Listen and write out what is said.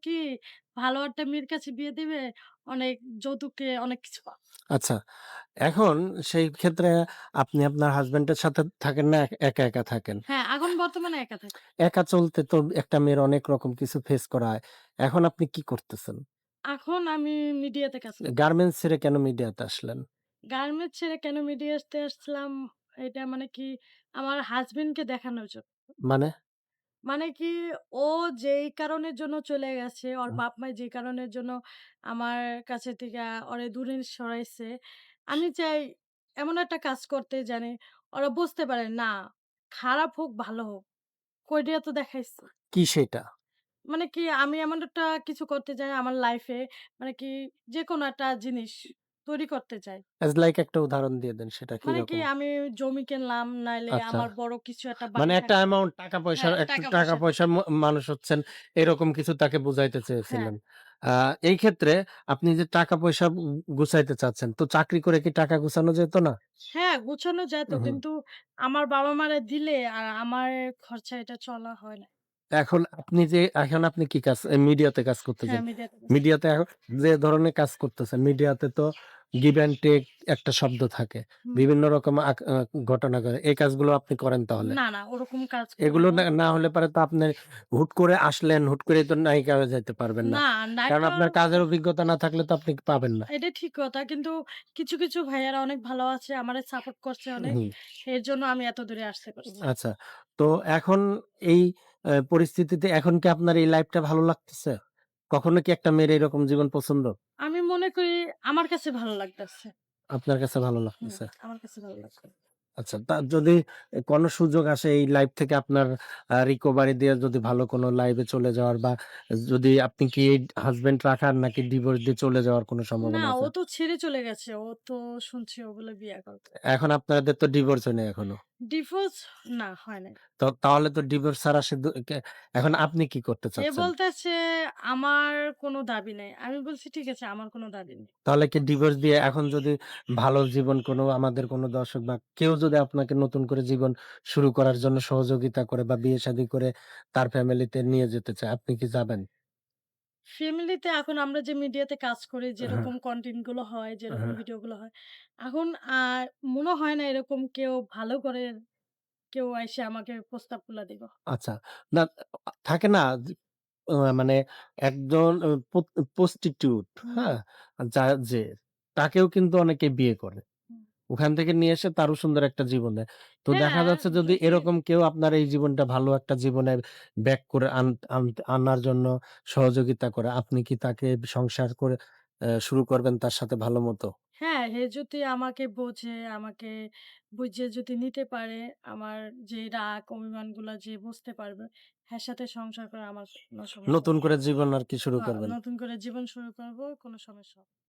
কি ভালো একটা মেয়ের কাছে বিয়ে দিবে, অনেক যৌতুকে অনেক কিছু আচ্ছা। এখন সেই ক্ষেত্রে আপনি আপনার হাসব্যান্ডের সাথে থাকেন না একা, একা থাকেন? হ্যাঁ, এখন বর্তমানে একা থাকি। একা চলতে তো একটা মেয়ের অনেক রকম কিছু ফেস করা হয়। এখন আপনি কি করতেছেন? এখন আমি মিডিয়াতে কাজ করি। গার্মেন্টস ছেড়ে কেন মিডিয়াতে আসলেন? গার্মেন্টস ছেড়ে কেন মিডিয়াতে আসলাম, এটা মানে কি আমার হাসব্যান্ডকে দেখানোর জন্য। মানে? মানে কি ও যেই কারণের জন্য চলে গেছে, ওর হুম। বাপ-মা যে কারণের জন্য আমার কাছে থেকে ওরে দূরে সরাইছে। আমি চাই এমন একটা কাজ করতে জানি ওরা বুঝতে পারে না, খারাপ হোক ভালো হোক, কইরা তো দেখাইছে। কি সেটা? মানে কি আমি এমন একটা কিছু করতে চাই আমার লাইফে, মানে কি যেকোনো একটা জিনিস তৈরি করতে চাই। এজ লাইক একটা উদাহরণ দিয়ে দেন সেটা মানে কি কিরকম? আমি জমি কিনলাম, নাইলে আচ্ছা। আমার বড় কিছু একটা মানে বাড়ি একটা থাকবে। অ্যামাউন্ট টাকা-পয়সার হ্যাঁ, একটু টাকা-পয়সা। টাকা-পয়সার মানুষ হচ্ছেন এরকম কিছু তাকে বুঝাইতে হ্যাঁ, চেয়েছিলেন। আ এই ক্ষেত্রে আপনি যে টাকা-পয়সা গুছাইতে চাচ্ছেন, তো চাকরি করে কি টাকা গুছানো যেত না? হ্যাঁ, গুছানো যেত হুম। কিন্তু আমার বাবা-মারা দিলে আর আমার খরচা এটা চলা হয় না। এখন আপনি কি কাজ মিডিয়াতে কাজ হ্যাঁ, করতেছেন। মিডিয়াতে কাজ করি। মিডিয়াতে যে ধরনের কাজ করতেছেন, মিডিয়াতে তো গিভ অ্যান্ড টেক একটা শব্দ থাকে। হুম। বিভিন্ন রকম ঘটনা ঘটে। এই কাজগুলো আপনি করেন তাহলে? না, না ওরকম কাজ করি এগুলো না। না হলে পরে তো আপনি হুট করে আসলেন, হুট করেই তো নায়িকা হয়ে যাইতে পারবেন না। না, কারণ নায়িকা আপনার কাজের অভিজ্ঞতা না থাকলে তো আপনি পাবেন না। এটা ঠিক কথা। কিন্তু কিছু, কিছু ভাইয়ারা অনেক ভালো আছে, আমারে সাপোর্ট করছে অনেক। হুম, এর জন্য আমি এত দূরে আসতে পারছি। আচ্ছা। তো এখন এই পরিস্থিতিতে এখন কি আপনার এই লাইফটা ভালো লাগতেছে? কখনো কি একটা মেয়ের এরকম জীবন পছন্দ? আমি মনে করি আমার কাছে ভালো লাগতেছে। আপনার কাছে ভালো হুম, লাগতেছে? আমার কাছে ভালো লাগছে। আচ্ছা, যদি কোনো সুযোগ আসে এই লাইফ থেকে আপনার রিকভারি দিয়ে যদি ভালো কোনো লাইফে চলে যাওয়ার বা যদি আপনি কি হাসব্যান্ড রাখার নাকি ডিভোর্স দিয়ে চলে যাওয়ার কোনো না, সম্ভাবনা ও আছে? তো ছেড়ে চলে গেছে। ও তো শুনছি ও বলে বিয়ে করবে। এখন আপনাদের তো ডিভোর্স হয়নি এখনো। ডিভোর্স না হয় নাই। তাহলে তো ডিভোর্স ছাড়া সে এখন আপনি কি করতে এ চাচ্ছেন? বলতেছে আমার কোনো দাবি নাই। আমি বলছি ঠিক আছে আমার কোনো দাবি নেই। তাহলে কি ডিভোর্স দিয়ে এখন যদি ভালো জীবন কোনো আমাদের কোনো দর্শক বা কেউ যদি আপনাকে নতুন করে জীবন শুরু করার জন্য সহযোগিতা করে বা বিয়ে-শাদী করে তার ফ্যামিলিতে নিয়ে যেতে চায়, আপনি কি যাবেন? ফ্যামিলিতে এখন আমরা যে মিডিয়াতে কাজ করি, হ্যাঁ, যেরকম কনটেন্ট গুলো হয়, যেরকম হ্যাঁ। ভিডিও গুলো হয়, এখন মনে হয় না এরকম কেউ ভালো করে কেউ আইসে আমাকে প্রস্তাবগুলা দিবে। আচ্ছা। না থাকে না মানে একজন প্রস্টিটিউট, হুম, হ্যাঁ? যে তাকেও কিন্তু অনেকে বিয়ে করে। হুম। ওখান থেকে নিয়ে এসে তারও সুন্দর একটা জীবন দেয়। তো দেখা হ্যাঁ, যাচ্ছে যদি যদি এরকম কেউ আপনার এই জীবনটা ভালো একটা জীবনে ব্যাক করে আনার জন্য সহযোগিতা করে, আপনি কি তাকে সংসার করে শুরু করবেন তার সাথে ভালোমতো? হ্যাঁ, হে যদি আমাকে বোঝে, আমাকে বুঝে যদি নিতে পারে, আমার যে রাগ অভিমানগুলা যে বুঝতে পারবে, হ্যাঁ, সাথে সংসার করা আমার কোনো সমস্যা নতুন নেই। করে জীবন আরকি শুরু করবেন। নতুন করে জীবন শুরু করব, কোনো সমস্যা হবে না।